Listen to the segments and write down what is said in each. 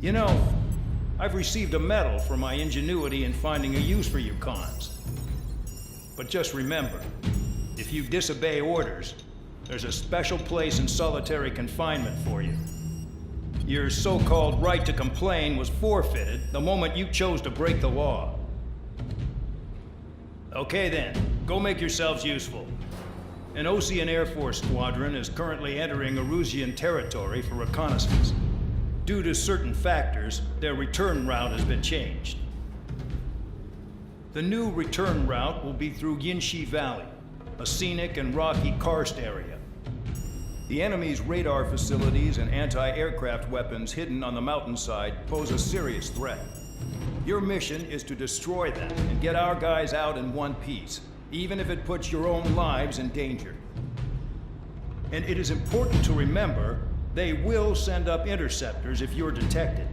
You know, I've received a medal for my ingenuity in finding a use for you cons. But just remember, if you disobey orders, there's a special place in solitary confinement for you. Your so-called right to complain was forfeited the moment you chose to break the law. Okay then, go make yourselves useful. An Ocean Air Force squadron is currently entering Erusian territory for reconnaissance. Due to certain factors, their return route has been changed. The new return route will be through Yinshi Valley, a scenic and rocky karst area. The enemy's radar facilities and anti-aircraft weapons hidden on the mountainside pose a serious threat. Your mission is to destroy them and get our guys out in one piece, even if it puts your own lives in danger. And it is important to remember, they will send up interceptors if you're detected.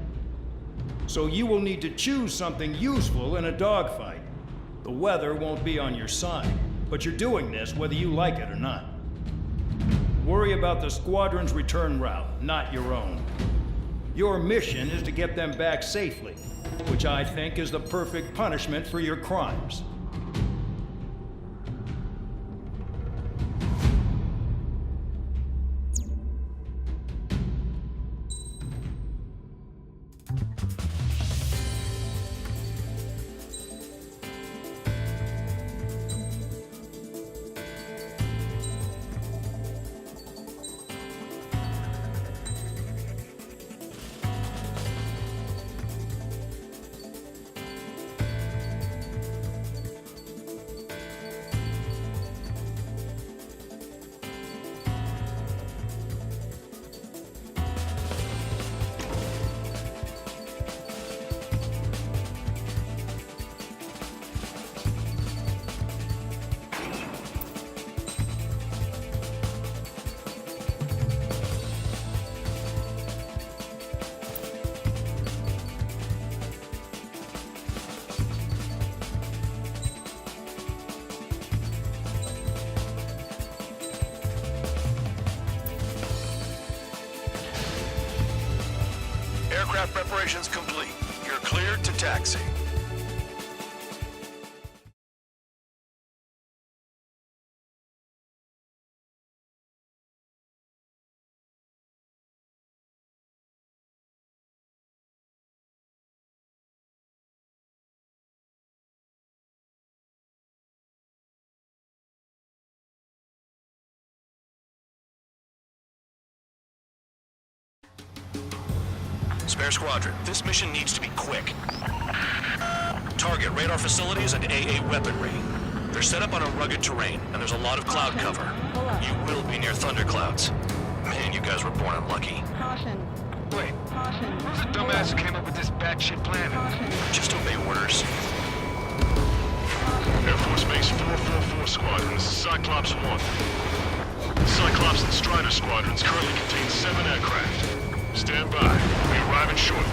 So you will need to choose something useful in a dogfight. The weather won't be on your side, but you're doing this whether you like it or not. Worry about the squadron's return route, not your own. Your mission is to get them back safely, which I think is the perfect punishment for your crimes. Aircraft preparations complete. You're cleared to taxi. Spare Squadron, this mission needs to be quick. Target radar facilities and AA weaponry. They're set up on a rugged terrain, and there's a lot of cloud cover. You will be near thunderclouds. Man, you guys were born unlucky. Caution. Wait, Caution. who's the dumbass who came up with this batshit plan? Caution. Just obey orders. Air Force Base 444 Squadron, this is Cyclops 1. The Cyclops and Strider Squadrons currently contain 7 aircraft. Stand by. We arrive shortly.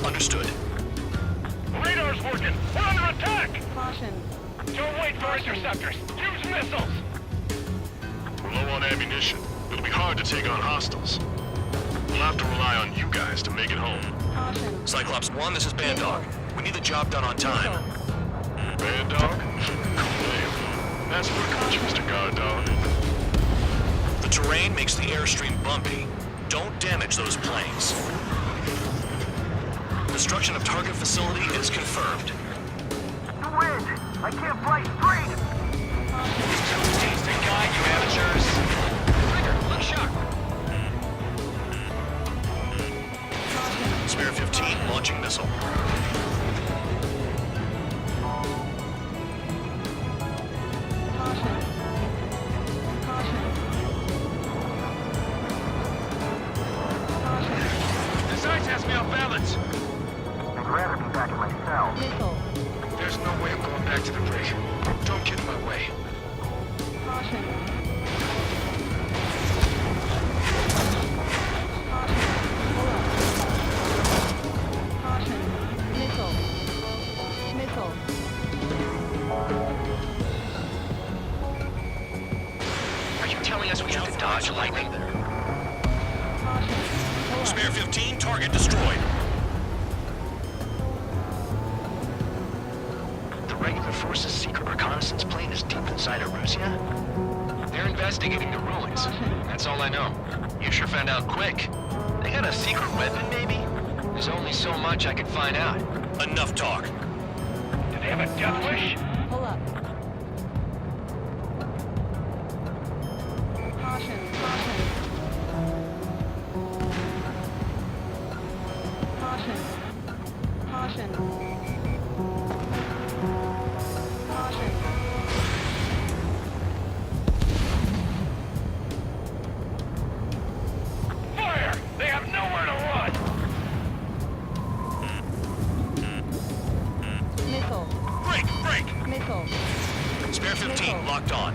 Understood. Radar's working! We're under attack! Caution. Don't wait for interceptors! Use missiles! We're low on ammunition. It'll be hard to take on hostiles. We'll have to rely on you guys to make it home. Caution. Cyclops 1, this is Bandog. We need the job done on time. Bad Dog? Cool name. That's working, Mr. Guard Dog. The terrain makes the airstream bumpy. Don't damage those planes. Destruction of target facility is confirmed. The wind! I can't fly straight! Stay guide, you amateurs! Trigger, look sharp! Spare 15, launching missile. Caution. Caution. The sights has me off balance! I'd rather be back in my cell. Missile. There's no way I'm going back to the brig. Don't get in my way. Caution. Caution. Missile. Missile. Are you telling us we have to dodge lightning? Caution. Spare 15, target destroyed. The regular force's secret reconnaissance plane is deep inside Erusia? They're investigating the ruins. That's all I know. You sure found out quick. They got a secret weapon, maybe? There's only so much I can find out. Enough talk. Do they have a death wish? Pull up. Caution, caution. Caution. Caution. Caution. Fire! They have nowhere to run! Missile. Break! Missile. Spare 15, Missile. locked on.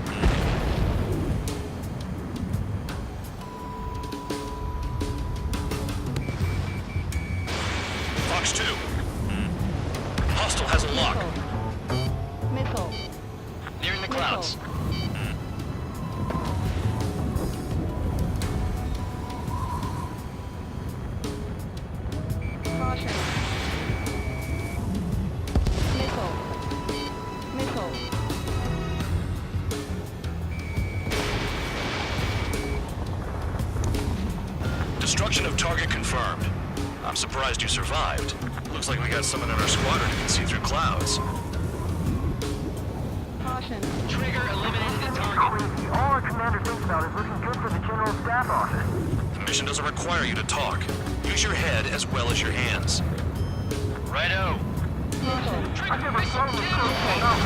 Fox 2. Hostile has a lock. Missile. Nearing the clouds. Caution. Missile. Missile. Destruction of target confirmed. I'm surprised you survived. Looks like we got someone in our squadron who can see through clouds. Caution. Trigger eliminated the target. Crazy. All our commander thinks about is looking good for the General Staff Office. The mission doesn't require you to talk. Use your head as well as your hands. Righto. Caution. I've never flown this close to enough.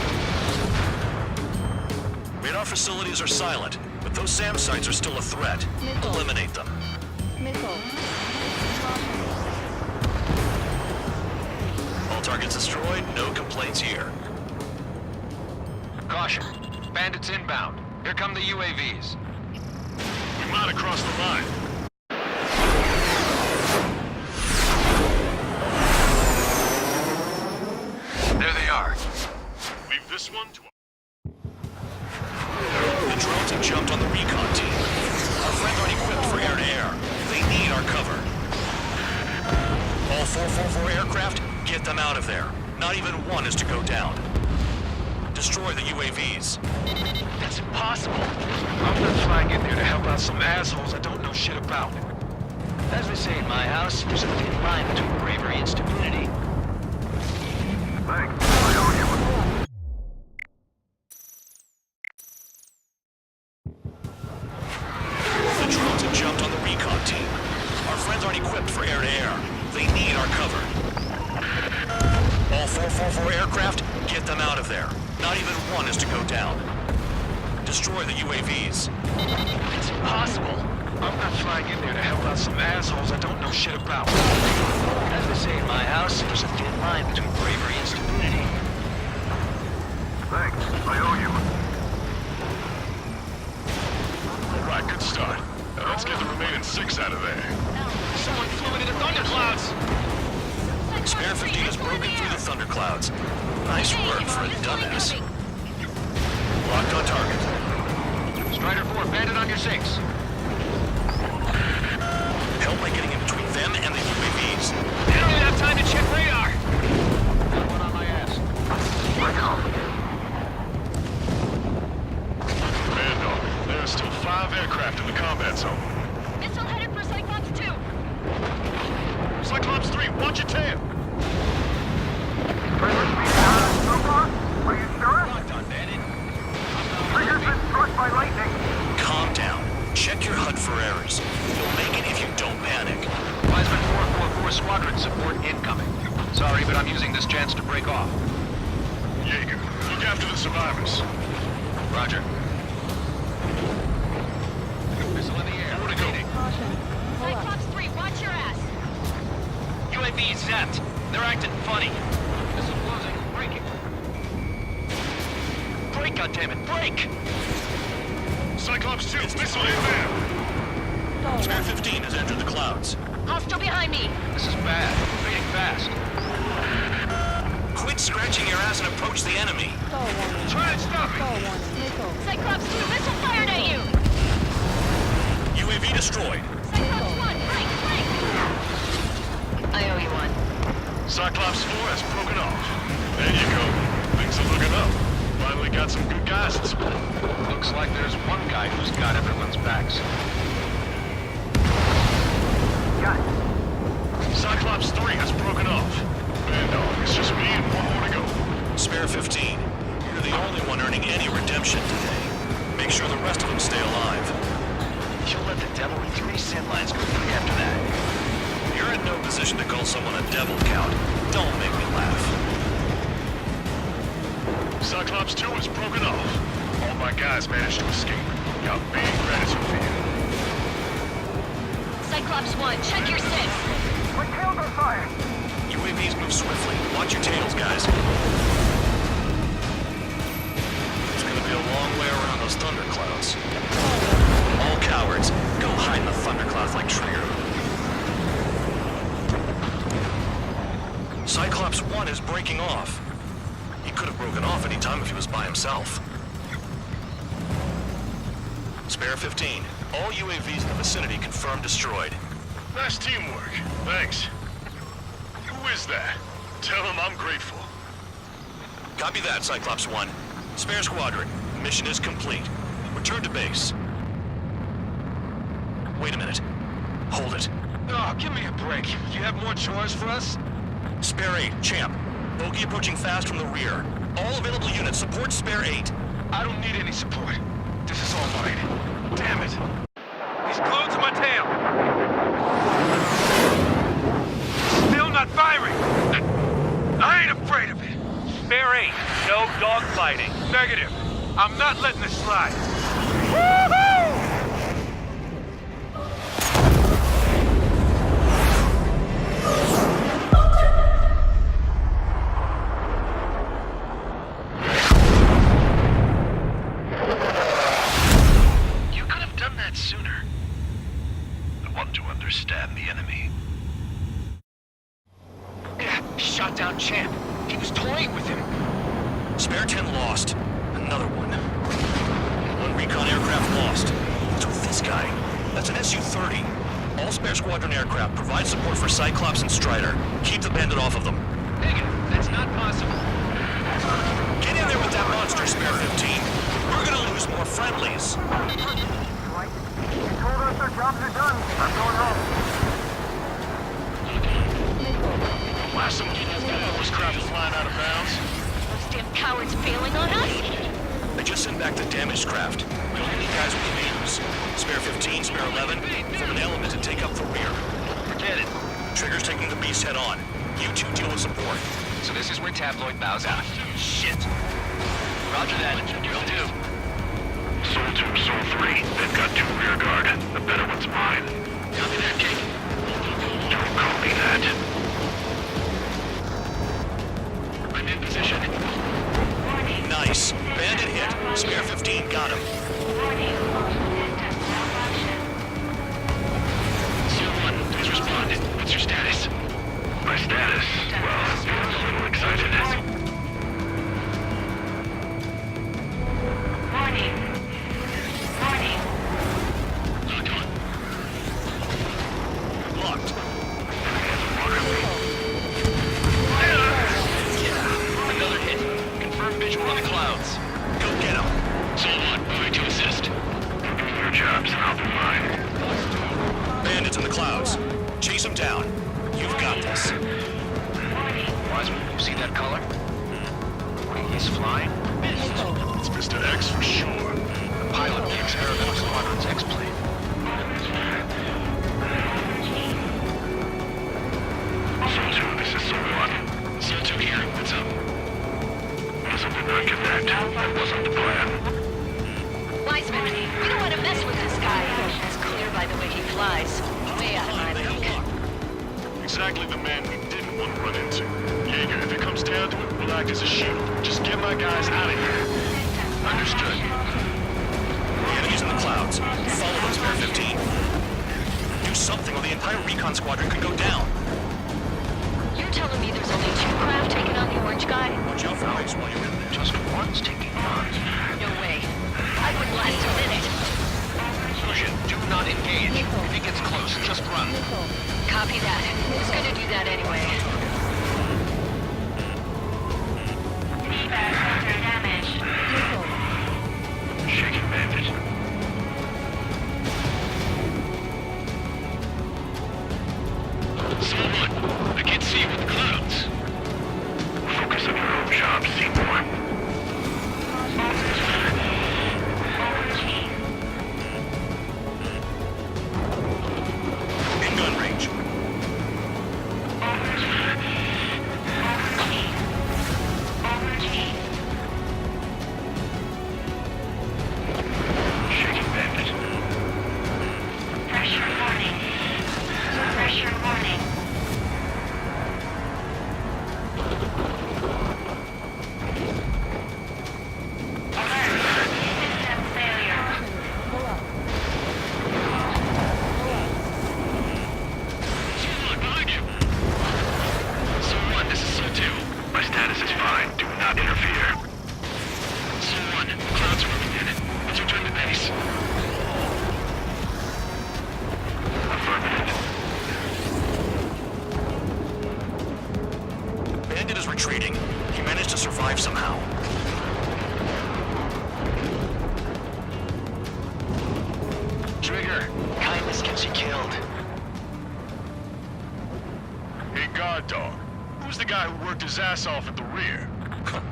Radar facilities are silent, but those SAM sites are still a threat. Missile. Eliminate them. Missile. Caution. All targets destroyed, no complaints here. Caution. Bandits inbound. Here come the UAVs. We might have crossed the line. There they are. Leave this one to... The drones have jumped on the recon team. Our friends aren't equipped for air-to-air. They need our cover. All 444 aircraft, get them out of there. Not even one is to go down. Destroy the UAVs. That's impossible. I'm gonna try and get there to help out some assholes I don't know shit about. As we say in my house, there's a thin line between bravery and stupidity. Thanks. I owe you. The drones have jumped on the recon team. Our friends aren't equipped for air-to-air. They need our cover. All 444 aircraft, get them out of there. Not even one is to go down. Destroy the UAVs. It's impossible. I'm gonna try and get there to help out some assholes I don't know shit about. As we say in my house, there's a thin line between bravery and stupidity. Thanks. I owe you. All right, good start. Now let's get the remaining 6 out of there. Someone flew into the thunderclouds. Spare 15 has broken through the thunderclouds. Nice work for a dumbass. Locked on target. Strider 4, bandit on your 6. Help by getting in between them and the UAVs. They don't even have time to check radar. Got one on my ass. Commando, there are still 5 aircraft in the combat zone. Missile headed for Cyclops 2. Cyclops 3, watch your tail! Friendly speed down so far? Are you sure? Locked on, bandit. Trigger's been struck by lightning. Calm down. Check your HUD for errors. You'll make it if you don't panic. Wiseman 444 squadron support incoming. Sorry, but I'm using this chance to break off. Jaeger, look after the survivors. Roger. Missile in the air. Where to go? Caution. Pull up. Cyclops 3, watch your ass. UAV zapped. They're acting funny. Missile closing. Breaking. Break, goddammit, break! Cyclops 2, missile inbound! Spare 15 has entered the clouds. Hostile behind me. This is bad. Fading fast. Quit scratching your ass and approach the enemy. Stall warning. Try and stop me. Stall warning. Missile. Cyclops 2, missile fired at you. UAV destroyed. Cyclops 1, break. I owe you one. Cyclops 4 has broken off. There you go. Things are looking up. Finally got some good guys in support. Looks like there's one guy who's got everyone's backs. Got it. Cyclops 3 has broken off. Man, dog, it's just me and one more to go. Spare 15. You're the only one earning any redemption today. Make sure the rest of them stay alive. You'll let the devil and 3 sin lines go free after that. You're in no position to call someone a devil, Count. Don't make me laugh. Cyclops 2 has broken off. All my guys managed to escape. Got big gratitude for you. Cyclops 1, check your six. My tails on fire. UAVs move swiftly. Watch your tails, guys. It's gonna be a long way around those thunderclouds. All cowards, go hide in the thunderclouds like Trigger. Cyclops 1 is breaking off. He could have broken off any time if he was by himself. Spare 15. All UAVs in the vicinity confirmed destroyed. Nice teamwork. Thanks. Who is that? Tell him I'm grateful. Copy that, Cyclops 1. Spare squadron. Mission is complete. Return to base. Wait a minute. Hold it. Oh, give me a break. You have more chores for us? Spare 8, Champ. Bogey approaching fast from the rear. All available units support Spare 8. I don't need any support. This is all mine. Damn it. He's glued to my tail. Still not firing. I ain't afraid of it. Spare 8, no dogfighting. Negative. I'm not letting this slide. Woohoo! You could have done that sooner. I want to understand the enemy. Shot down Champ. He was toying with him. Spare 10 lost. Another one. One recon aircraft lost. What's with this guy? That's an Su-30. All spare squadron aircraft provide support for Cyclops and Strider. Keep the bandit off of them. Negative. That's not possible. Get in there with that monster, Spare 15. We're gonna lose more friendlies. Right. They told us their jobs are done. I'm going home. Last some those craft flying out of bounds. Those damn cowards bailing on us? They just sent back the damaged craft. We only need guys with the names. Spare 15, Spare 11, form an element and take up the rear. Forget it. Trigger's taking the beast head on. You two deal with support. So this is where Tabloid bows out. Shit. Roger that. Will do. Soul 2, Soul 3. They've got 2 rear guard. The better one's mine. Copy that, King. Don't copy that. I'm in position. Nice. Bandit hit. Spare 15 got him. Seal 1, please respond. What's your status? My status? Well, I'm a little excited. Locked. Another hit. Confirm visual on the clouds. Go get him. Soul 1, moving to assist. Do their jobs and I'll do mine. Bandits in the clouds. Chase them down. You've got this. Wiseman, you see that color? He's flying. It's Mr. X for sure. The pilot of the experimental squadron's X-plane. Soul 2, this is Soul 1. Soul 2 here. What's up? Guess I did not connect. That wasn't the plan. Wiseman, we don't want to mess with this guy. It's clear by the way he flies. Way out of my league. Exactly the man we didn't want to run into. Jaeger, if it comes down to it, we'll act as a shield. Just get my guys out of here. Understood. The enemy's in the clouds. Follow them, Spare 15. Do something or the entire recon squadron could go down. You're telling me there's only 2 craft taking on the orange guy? Watch out for ice while you're in there. Just one's taking on. No way. I wouldn't last a minute. intrusion. Do not engage. If it gets close, just run. Missile. Copy that. Who's gonna do that anyway? Feedback sensor damage. Missile. Shaking bandit. Someone, I can't see you in the clouds. Focus on your own job, Seymour. In gun range. Shaking bandit. Pressure warning. Pressure warning. System failure. Pull up. Someone behind you. Someone, this is So-2. My status is fine. Do not interfere. Someone, clouds are moving in. Let's return to base. Affirmative. Bandit is retreating. He managed to survive somehow. Trigger, kindness gets you killed. Hey, guard dog. Who's the guy who worked his ass off at the rear?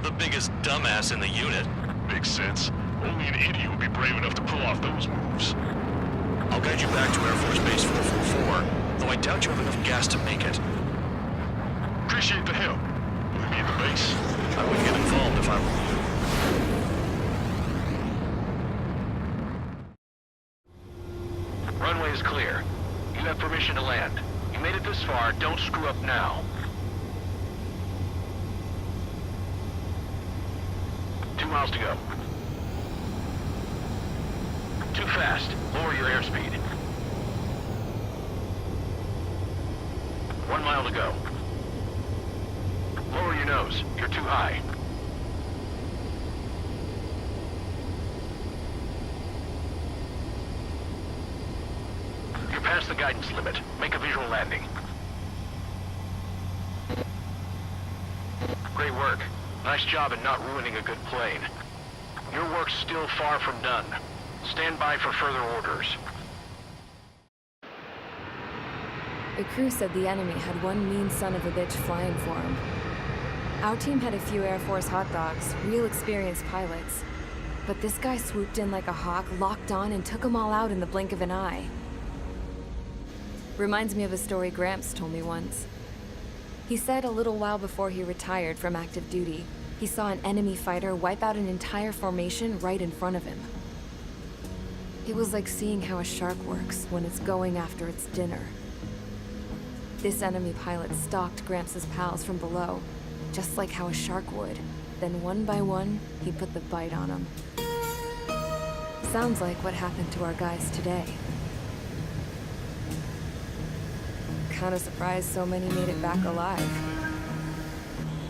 The biggest dumbass in the unit. Makes sense. Only an idiot would be brave enough to pull off those moves. I'll guide you back to Air Force Base 444, though I doubt you have enough gas to make it. Appreciate the help. Meet me at the base. I wouldn't get involved if I were you. Runway is clear. You have permission to land. You made it this far, don't screw up now. 2 miles to go. Too fast. Lower your airspeed. 1 mile to go. Lower your nose. You're too high. You're past the guidance limit. Make a visual landing. Great work. Nice job in not ruining a good plane. Your work's still far from done. Stand by for further orders. The crew said the enemy had one mean son of a bitch flying for him. Our team had a few Air Force hot dogs, real experienced pilots. But this guy swooped in like a hawk, locked on, and took them all out in the blink of an eye. Reminds me of a story Gramps told me once. He said a little while before he retired from active duty, he saw an enemy fighter wipe out an entire formation right in front of him. It was like seeing how a shark works when it's going after its dinner. This enemy pilot stalked Gramps' pals from below, just like how a shark would. Then one by one, he put the bite on them. Sounds like what happened to our guys today. Kinda surprised so many made it back alive.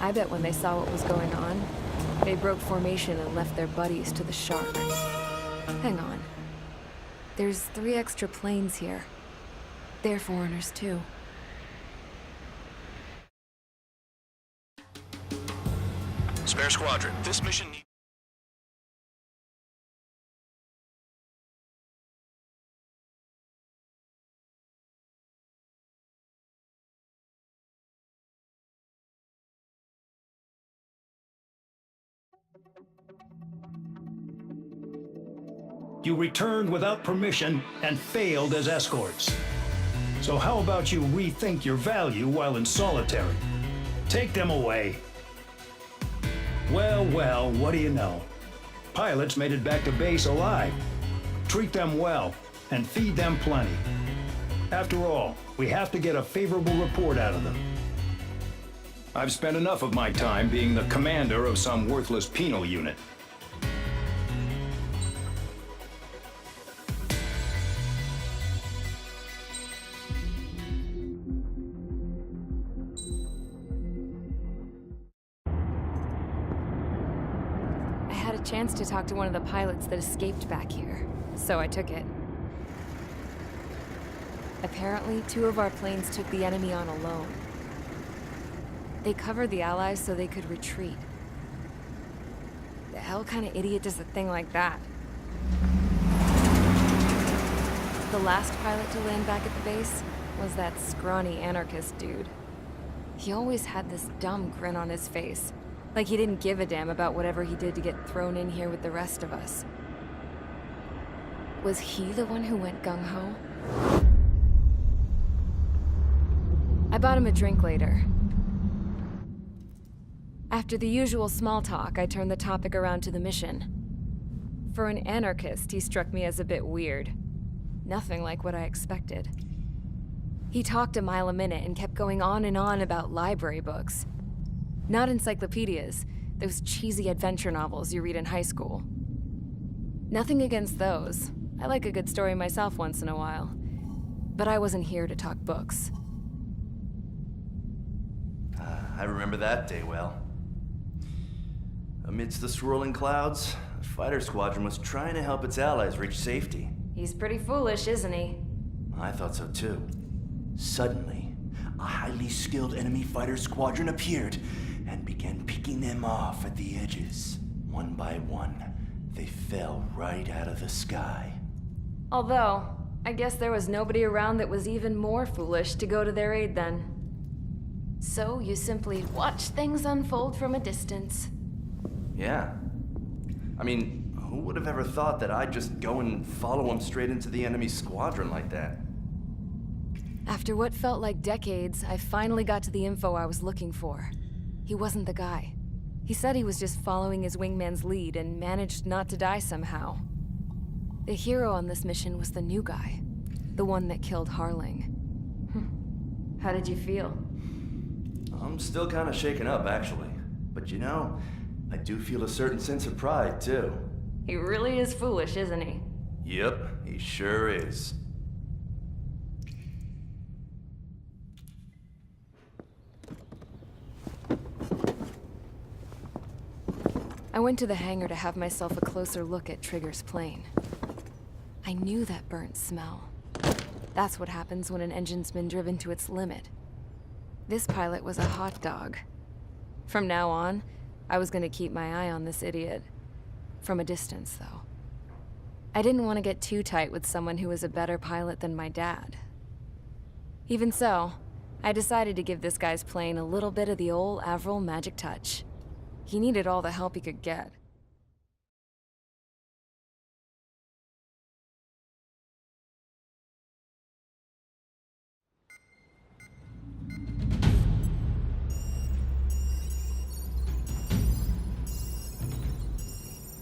I bet when they saw what was going on, they broke formation and left their buddies to the shark. Hang on. There's 3 extra planes here. They're foreigners too. Spare Squadron, this mission needs... You returned without permission and failed as escorts. So how about you rethink your value while in solitary? Take them away. Well, well, what do you know? Pilots made it back to base alive. Treat them well and feed them plenty. After all, we have to get a favorable report out of them. I've spent enough of my time being the commander of some worthless penal unit. I had a chance to talk to one of the pilots that escaped back here, so I took it. Apparently, 2 of our planes took the enemy on alone. They covered the Allies so they could retreat. The hell kind of idiot does a thing like that? The last pilot to land back at the base was that scrawny anarchist dude. He always had this dumb grin on his face, like he didn't give a damn about whatever he did to get thrown in here with the rest of us. Was he the one who went gung-ho? I bought him a drink later. After the usual small talk, I turned the topic around to the mission. For an anarchist, he struck me as a bit weird. Nothing like what I expected. He talked a mile a minute and kept going on and on about library books. Not encyclopedias, those cheesy adventure novels you read in high school. Nothing against those. I like a good story myself once in a while. But I wasn't here to talk books. I remember that day well. Amidst the swirling clouds, a fighter squadron was trying to help its allies reach safety. He's pretty foolish, isn't he? I thought so too. Suddenly, a highly skilled enemy fighter squadron appeared and began picking them off at the edges. One by one, they fell right out of the sky. Although, I guess there was nobody around that was even more foolish to go to their aid then. So you simply watch things unfold from a distance. Yeah. I mean, who would have ever thought that I'd just go and follow him straight into the enemy squadron like that? After what felt like decades, I finally got to the info I was looking for. He wasn't the guy. He said he was just following his wingman's lead and managed not to die somehow. The hero on this mission was the new guy. The one that killed Harling. How did you feel? I'm still kind of shaken up, actually. But you know, I do feel a certain sense of pride, too. He really is foolish, isn't he? Yep, he sure is. I went to the hangar to have myself a closer look at Trigger's plane. I knew that burnt smell. That's what happens when an engine's been driven to its limit. This pilot was a hot dog. From now on, I was gonna keep my eye on this idiot. From a distance, though. I didn't want to get too tight with someone who was a better pilot than my dad. Even so, I decided to give this guy's plane a little bit of the old Avril magic touch. He needed all the help he could get.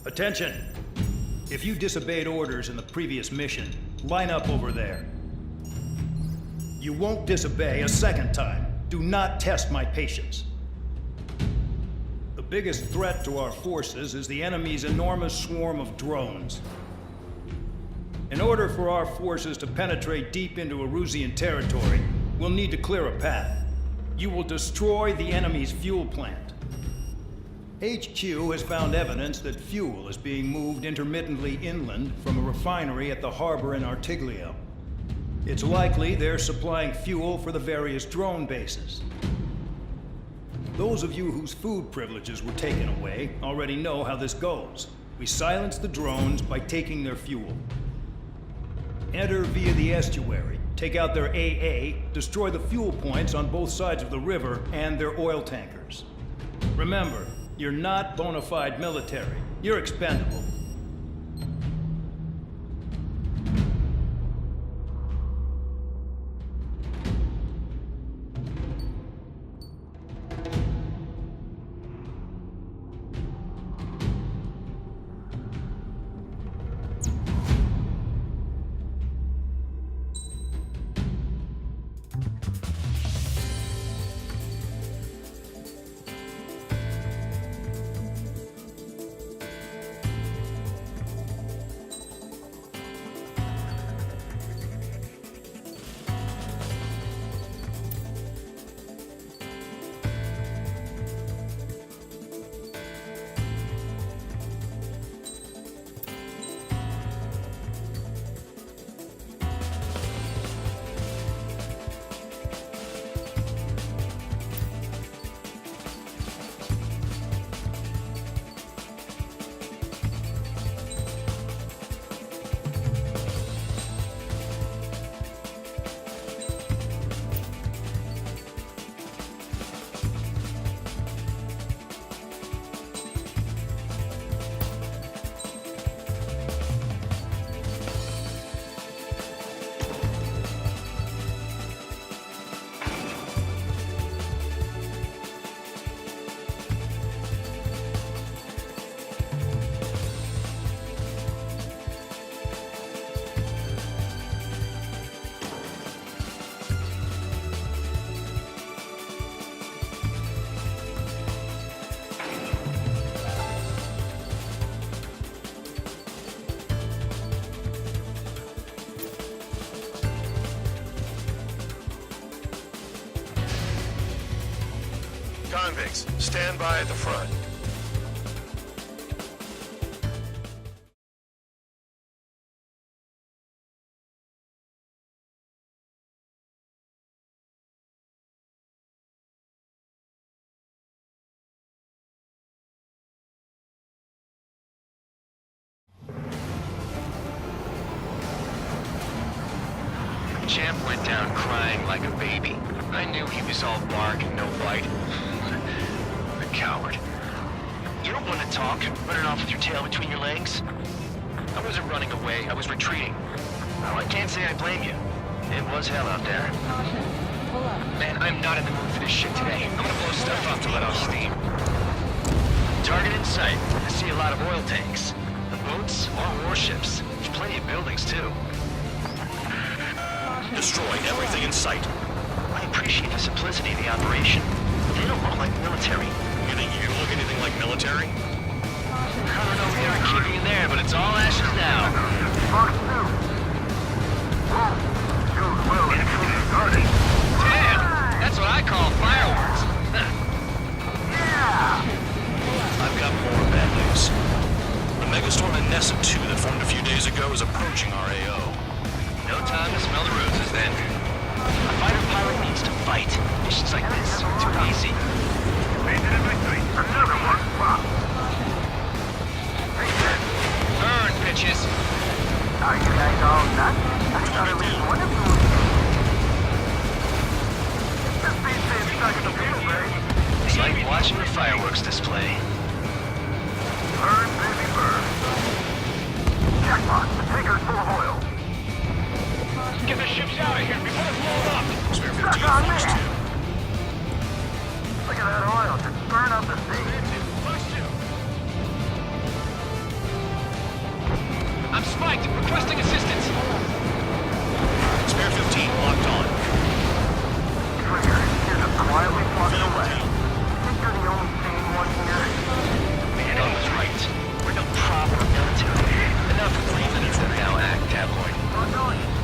Attention! If you disobeyed orders in the previous mission, line up over there. You won't disobey a second time. Do not test my patience. The biggest threat to our forces is the enemy's enormous swarm of drones. In order for our forces to penetrate deep into Erusian territory, we'll need to clear a path. You will destroy the enemy's fuel plant. HQ has found evidence that fuel is being moved intermittently inland from a refinery at the harbor in Artiglio. It's likely they're supplying fuel for the various drone bases. Those of you whose food privileges were taken away already know how this goes. We silence the drones by taking their fuel. Enter via the estuary, take out their AA, destroy the fuel points on both sides of the river and their oil tankers. Remember, you're not bona fide military. You're expendable. convicts. Stand by at the front. Champ went down crying like a baby. I knew he was all bark and no bite. The coward. You don't want to talk, running off with your tail between your legs. I wasn't running away, I was retreating. Well, I can't say I blame you. It was hell out there. Caution. Pull up. Man, I'm not in the mood for this shit today. I'm gonna blow stuff off to let off steam. Target in sight. I see a lot of oil tanks. The boats or warships. There's plenty of buildings, too. Destroy everything in sight. I appreciate the simplicity of the operation. They don't look like military. You think you look anything like military? I don't know where they're keeping in there, but it's all ashes now. Fox 2. Whoa. Dude, well, it's starting. Damn! That's what I call fireworks. Yeah! I've got more bad news. The megastorm in Nessa 2 that formed a few days ago is approaching our AO. No time to smell the roses then. A fighter pilot needs to fight. Missions like this are too easy. Painted victory. Another one. Wow. Hey, Ted. Burn, bitches! Are you guys all nuts? I thought at least one of you was good. This beat says stuck in the field, eh? It's like watching a fireworks display. Burn, baby, burn. Jackpot. The tanker's full of oil. Get the ships out of here before they blow up! Spare 15 Stuck on Fox me. 2. Look at that oil. Just burn up the sea. I'm spiked! Requesting assistance! Spare 15 locked on. Trigger, you're just quietly walking away. Think you're the only sane one here? Man, I was right. We're no proper military. Enough of Cleveland for now act tabloid.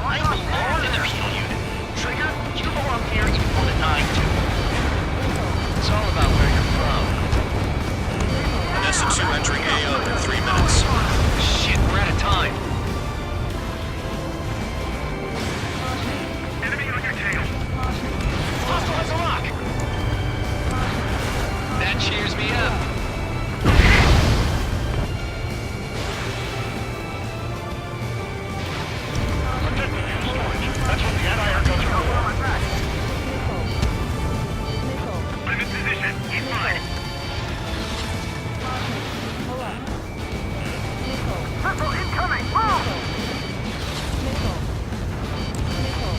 I belong in their heel unit. Trigger, you belong here even more than I do. It's all about where you're from. Nessa 2 entering AO in 3 minutes. Shit, we're out of time. Enemy on your tail. Hostile has a lock. That cheers me up. That's what the anti-air guns are for. Missile. I'm in position. Keep fine. Pull up. Missile. Missile incoming. Move! Missile. Missile.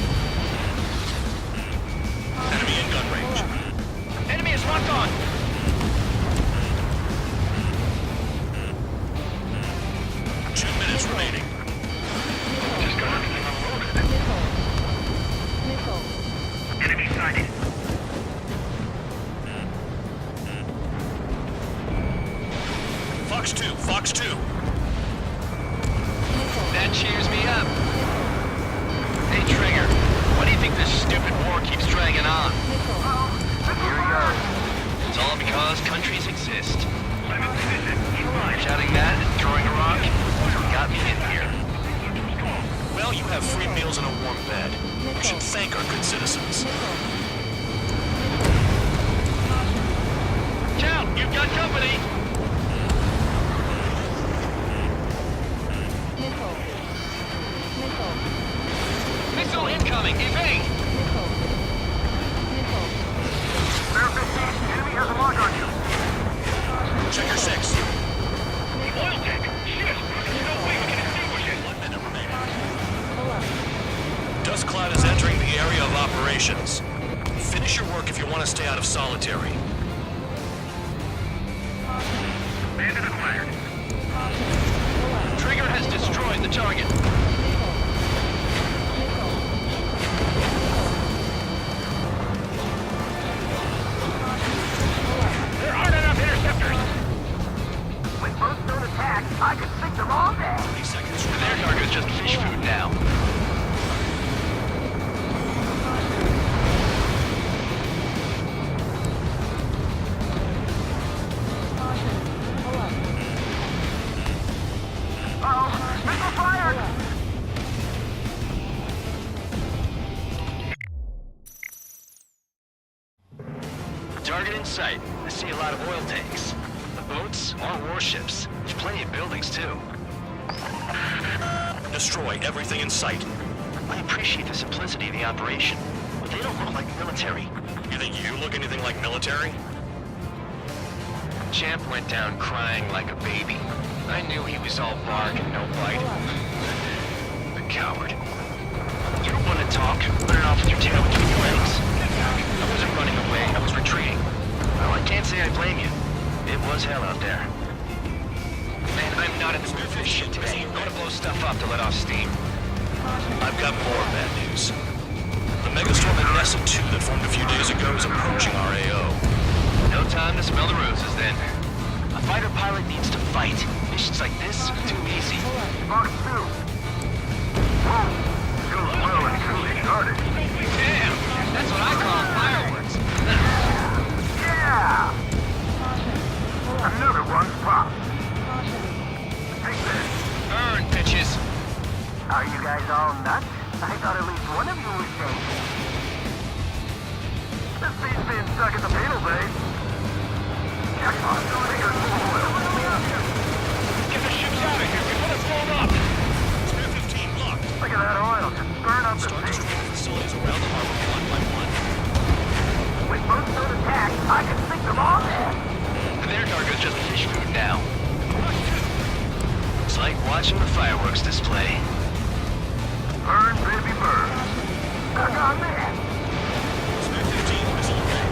Enemy in gun range. Enemy is locked on. 2 minutes remaining. Just got everything unloaded. Missile. Missile. Enemy sighted. Fox 2, Fox 2. That cheers me up. Hey, Trigger, why do you think this stupid war keeps dragging on? Here he goes. It's all because countries exist. I'm in position. Keep fine. Shouting that and throwing a rock got me in here. Well, you have free meals and a warm bed. You should thank our good citizens. Count, you've got company. Missile. Missile. Missile incoming. Evade. Missile. Missile. Spare 15. Enemy has a lock on you. Check your 6. Oil tank. Shit. There's no way we can extinguish it. 1 minute remaining. Pull up. Dust cloud is entering the area of operations. Finish your work if you want to stay out of solitary. Bandit acquired. Trigger has destroyed the target. There aren't enough interceptors. When boats don't attack, I could sink them all day. 20 seconds Their remaining. target is just fish food now. sight. I see a lot of oil tanks. The boats are warships. There's plenty of buildings, too. Destroy everything in sight. I appreciate the simplicity of the operation, but they don't look like military. You think you look anything like military? Champ went down crying like a baby. I knew he was all bark and no bite. The coward. You don't want to talk, put it off with your tail between your legs. I wasn't running away, I was retreating. Well, I can't say I blame you. It was hell out there. Man, I'm not in the mood for this shit today. I want to blow stuff up to let off steam. I've got more bad news. The megastorm at Nessa 2 that formed a few days ago is approaching our AO. No time to smell the roses, then. A fighter pilot needs to fight. Missions like this are too easy. Fox 2. Whoa. Too well and truly started. Damn! That's what I call fireworks. Yeah! Another one's popped. Take this. Burn, bitches! Are you guys all nuts? I thought at least one of you was safe. This beast's being stuck at the penal bay. Check on the fingers full of oil. Get the ships out of here before it's blown up! Spare 15 locked. Look at that oil just burn up the Start sea. destroying facilities around the harbor one by one. With most of the attack, I can sink them all in. Their target's just fish food now. It's like watching the fireworks display. Burn, baby, burn. Stuck on that. Spare 15 missile away.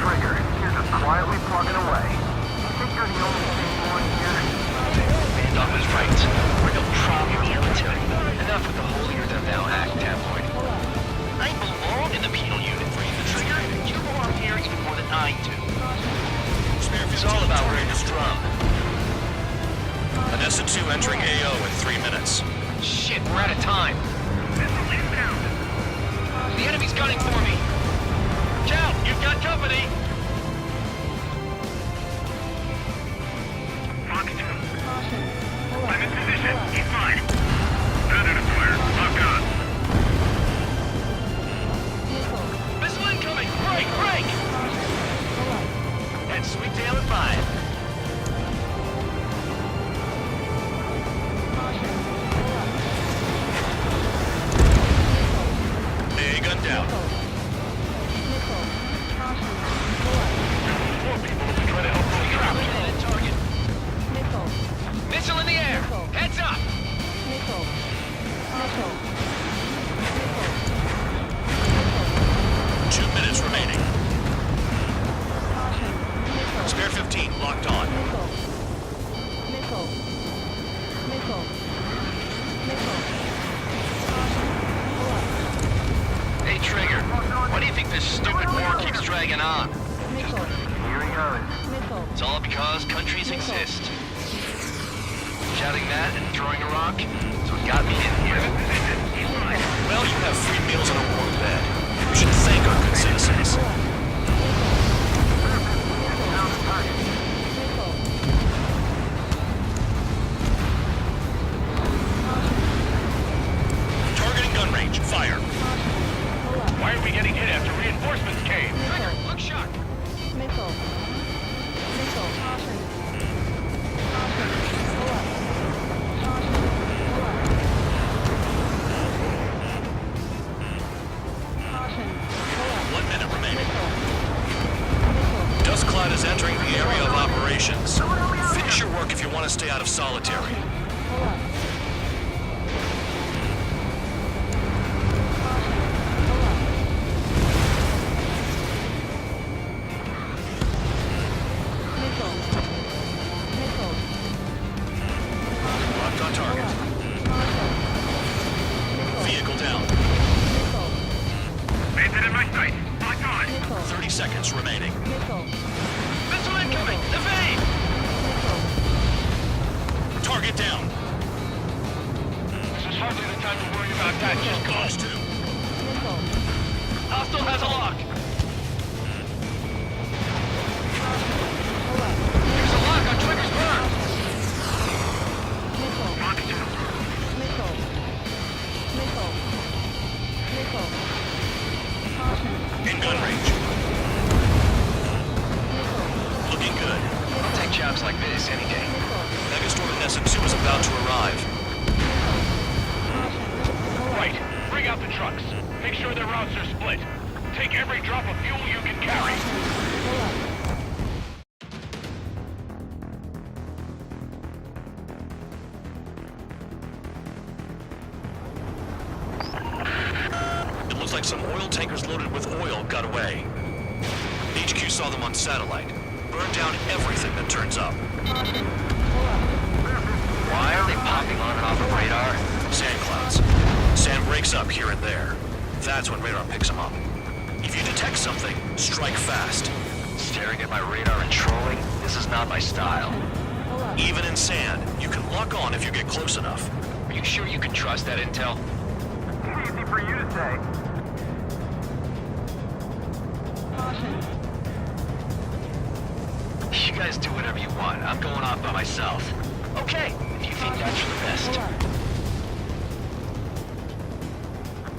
Trigger, you're just quietly plugging away. I think you're the only sane one here. Bandog was right. We're no problem military. Enough with the holier-than-thou act, tabloid. I belong in the penal unit. Trigger, you belong here even more than I do. It's all about where to drum. Nessa 2 entering AO in 3 minutes. Shit, we're out of time. The enemy's gunning for me. Cal, you've got company. Fox 2. I'm in position. He's mine. Predator fire. Lock on. Missile incoming! Break! Break! And sweet tail at 5. A gun down. More people will be trying to help those trappers. Target. Missile. Missile in the air! Heads up! Missile. Missile. 2 minutes remaining. Missile. Spare 15 locked on. Missile. Missile. Missile. Missile. Hey, Trigger. Why do you think this stupid war keeps dragging on? Missile. Here he goes. Missile. It's all because countries exist. Shouting that and throwing a rock is what got me in here. Well, you have free meals and a warm bed. We should thank our good citizens. Targeting gun range. Fire. Why are we getting hit after reinforcements came? Trigger, look sharp. Missile. Missile. Caution. Caution. Pull up. Caution. Pull up. Caution. Pull up. 1 minute remaining. Missile. Dust cloud is entering the area of operations. Finish your work if you want to stay out of solitary. Pull up. Locked on target. Vehicle down. Bandit in my sight. Lock on. 30 seconds remaining. Missile incoming! Evade! Target chaps like this any day. Megastore Nessa 2 is about to arrive. Right. Bring out the trucks. Make sure their routes are split. Take every drop of fuel you can carry. It looks like some oil tankers loaded with oil got away. HQ saw them on satellite. Burned down everything that turns up. Why are they popping on and off of radar? Sand clouds. Sand breaks up here and there. That's when radar picks them up. If you detect something, strike fast. Staring at my radar and trolling? This is not my style. Even in sand, you can lock on if you get close enough. Are you sure you can trust that intel? Easy for you to say. You guys do whatever you want. I'm going off by myself. Okay, if you think that's for the best.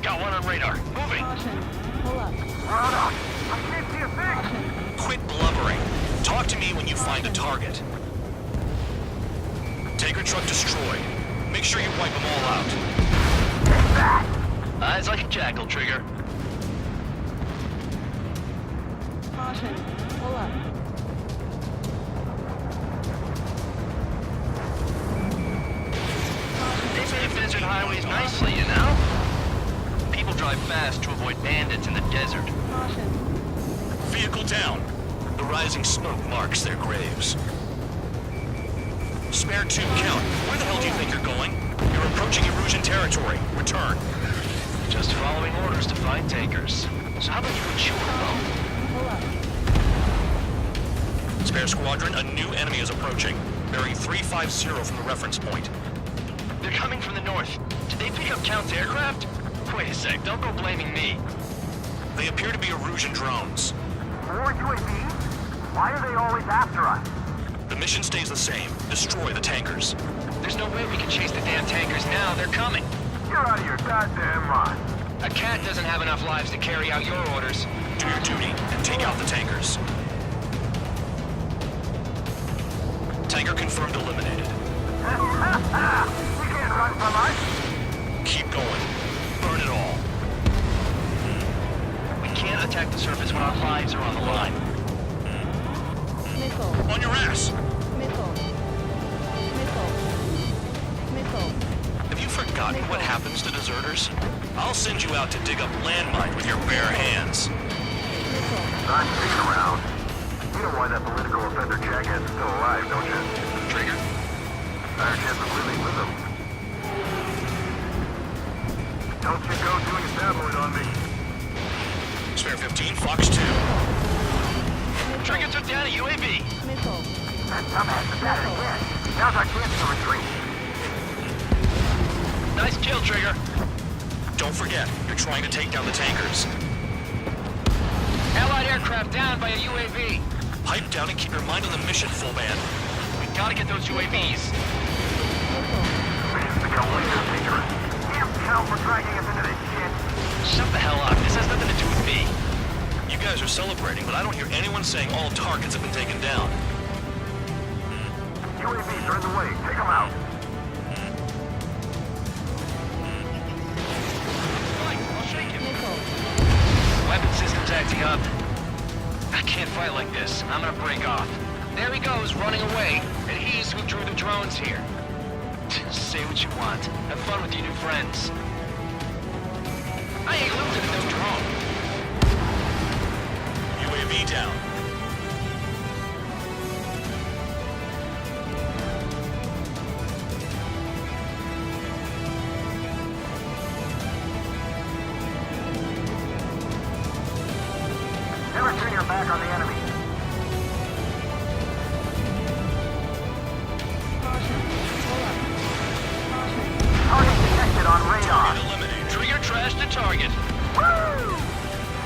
Got one on radar. Moving. Pull up. Run up. I can't see a thing. Quit blubbering. Talk to me when you find a target. Tanker truck destroyed. Make sure you wipe them all out. Eyes like a jackal, Trigger. Caution. Pull up. They pave desert highways nicely, you know? People drive fast to avoid bandits in the desert. Caution. Vehicle down. The rising smoke marks their graves. Spare tube count. Where the hell do you think you're going? You're approaching Erusian territory. Return. Just following orders to find tankers. So how about you and Chew alone? Pull up. Spare squadron, a new enemy is approaching. Bearing 350 from the reference point. They're coming from the north. Did they pick up Count's aircraft? Wait a sec, don't go blaming me. They appear to be Erusian drones. More UAVs? Why are they always after us? The mission stays the same. Destroy the tankers. There's no way we can chase the damn tankers now. They're coming. You're out of your goddamn mind. A cat doesn't have enough lives to carry out your orders. Do your duty and take out the tankers. Tanker confirmed eliminated. You can't run from us. Keep going. Burn it all. We can't attack the surface when our lives are on the line. Missile. On your ass! Missile. Missile. Missile. Have you forgotten what happens to deserters? I'll send you out to dig up landmine with your bare hands. Missile. I'm sticking around. You know why that political offender jackass is still alive, don't you? Trigger? Better chance of living with him. Don't you go doing a tabloid on me. Spare 15, Fox 2. Trigger took down a UAV. Missile. That dumbass is at it again. Now's our chance to retreat. Nice kill, Trigger. Don't forget, you're trying to take down the tankers. Allied aircraft down by a UAV. Pipe down and keep your mind on the mission, full band. We gotta get those UAVs. Missile. Mission's become way too dangerous. Damn Cal for dragging us into this shit. Shut the hell up. This has nothing to do with me. You guys are celebrating, but I don't hear anyone saying all targets have been taken down. UAVs are in the way. Take them out. I'll shake him. Missile. Weapon system's acting up. I can't fight like this. I'm gonna break off. There he goes, running away. And he's who drew the drones here. Say what you want. Have fun with your new friends. I ain't losing to no drone. UAV down. Never turn your back on the enemy. Caution. Pull up. Caution. Target detected on radar. Target eliminated. Trigger trashed the target. Woo!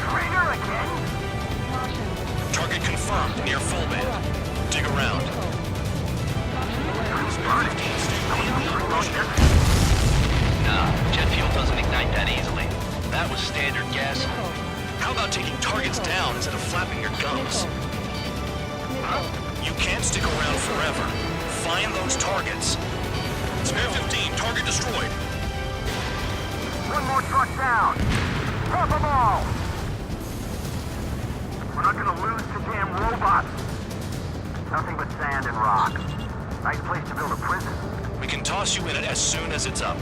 Trigger again? Caution. Target confirmed near full Pull band. up. Dig around. Missile. Caution alert. Burning. Nah, jet fuel doesn't ignite that easily. That was standard gas. Missile. How about taking targets down instead of flapping your gums? Missile. Missile. You can't can't stick around forever. Find those targets. Spare 15, target destroyed. One more truck down. Drop them all. We're not gonna lose to damn robots. Nothing but sand and rock. Nice place to build a prison. We can toss you in it as soon as it's up.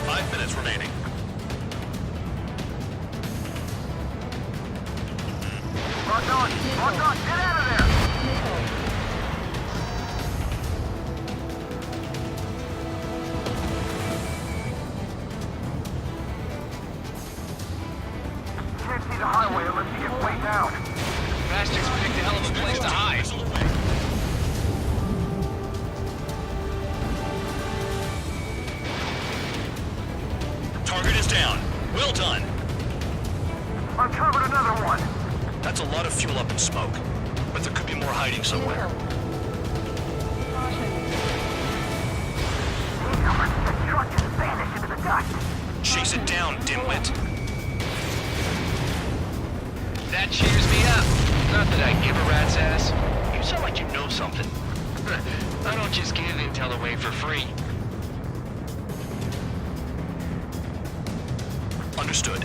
5 minutes remaining. Locked on. Locked on. Get out of there. Can't see the highway unless you get way down. Bastards picked a hell of a place to hide. Target is down. Well done. Uncovered another one. That's a lot of fuel up in smoke. But there could be more hiding somewhere. Caution. The truck just vanished into the dust. Chase it down, dimwit. That cheers me up. Not that I give a rat's ass. You sound like you know something. I don't just give intel away for free. Understood.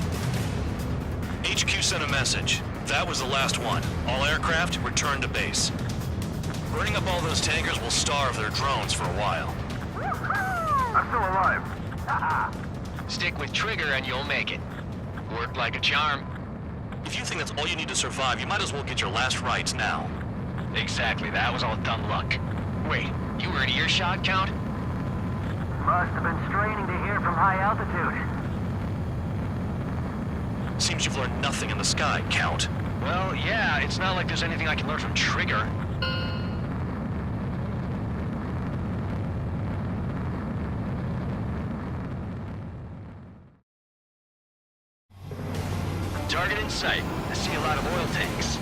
HQ sent a message. That was the last one. All aircraft, return to base. Burning up all those tankers will starve their drones for a while. I'm still alive. Stick with Trigger and you'll make it. Worked like a charm. If you think that's all you need to survive, you might as well get your last rites now. Exactly, that was all dumb luck. Wait, you were in earshot, Count? Must have been straining to hear from high altitude. Seems you've learned nothing in the sky, Count. Well, yeah, it's not like there's anything I can learn from Trigger. Target in sight. I see a lot of oil tanks.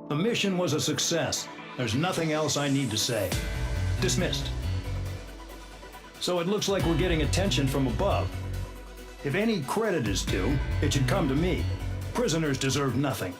The mission was a success. There's nothing else I need to say. Dismissed. So it looks like we're getting attention from above. If any credit is due, it should come to me. Prisoners deserve nothing.